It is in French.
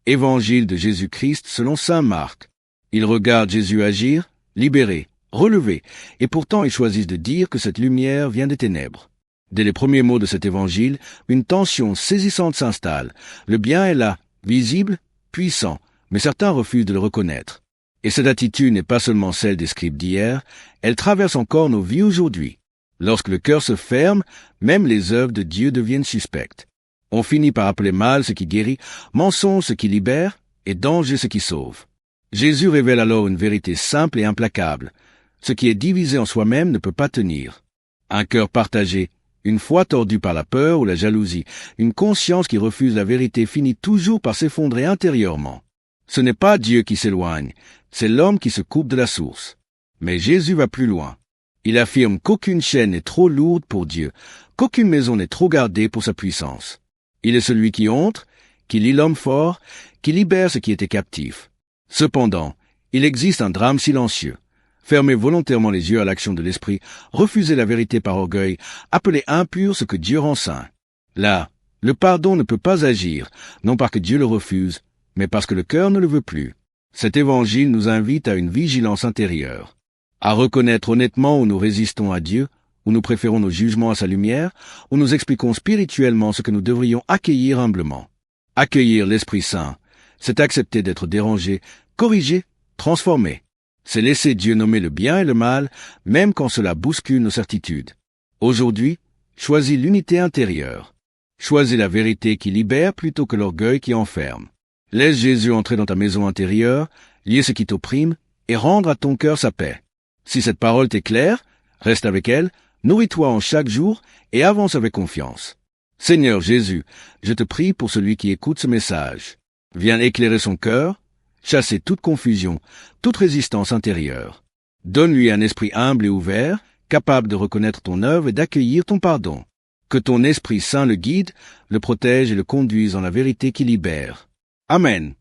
Évangile de Jésus-Christ selon saint Marc. Ils regardent Jésus agir, libérer, relever, et pourtant ils choisissent de dire que cette lumière vient des ténèbres. Dès les premiers mots de cet évangile, une tension saisissante s'installe. Le bien est là, visible, puissant, mais certains refusent de le reconnaître. Et cette attitude n'est pas seulement celle des scribes d'hier, elle traverse encore nos vies aujourd'hui. Lorsque le cœur se ferme, même les œuvres de Dieu deviennent suspectes. On finit par appeler mal ce qui guérit, mensonge ce qui libère, et danger ce qui sauve. Jésus révèle alors une vérité simple et implacable. Ce qui est divisé en soi-même ne peut pas tenir. Un cœur partagé, une foi tordue par la peur ou la jalousie, une conscience qui refuse la vérité finit toujours par s'effondrer intérieurement. Ce n'est pas Dieu qui s'éloigne, c'est l'homme qui se coupe de la source. Mais Jésus va plus loin. Il affirme qu'aucune chaîne n'est trop lourde pour Dieu, qu'aucune maison n'est trop gardée pour sa puissance. Il est celui qui entre, qui lie l'homme fort, qui libère ce qui était captif. Cependant, il existe un drame silencieux. Fermer volontairement les yeux à l'action de l'esprit, refuser la vérité par orgueil, appeler impur ce que Dieu rend saint. Là, le pardon ne peut pas agir, non parce que Dieu le refuse, mais parce que le cœur ne le veut plus. Cet évangile nous invite à une vigilance intérieure, à reconnaître honnêtement où nous résistons à Dieu, où nous préférons nos jugements à sa lumière, où nous expliquons spirituellement ce que nous devrions accueillir humblement. Accueillir l'Esprit Saint, c'est accepter d'être dérangé, corrigé, transformé. C'est laisser Dieu nommer le bien et le mal, même quand cela bouscule nos certitudes. Aujourd'hui, choisis l'unité intérieure. Choisis la vérité qui libère plutôt que l'orgueil qui enferme. Laisse Jésus entrer dans ta maison intérieure, lier ce qui t'opprime, et rendre à ton cœur sa paix. Si cette parole t'est claire, reste avec elle, nourris-toi en chaque jour et avance avec confiance. Seigneur Jésus, je te prie pour celui qui écoute ce message. Viens éclairer son cœur, chasser toute confusion, toute résistance intérieure. Donne-lui un esprit humble et ouvert, capable de reconnaître ton œuvre et d'accueillir ton pardon. Que ton Esprit Saint le guide, le protège et le conduise dans la vérité qui libère. Amen.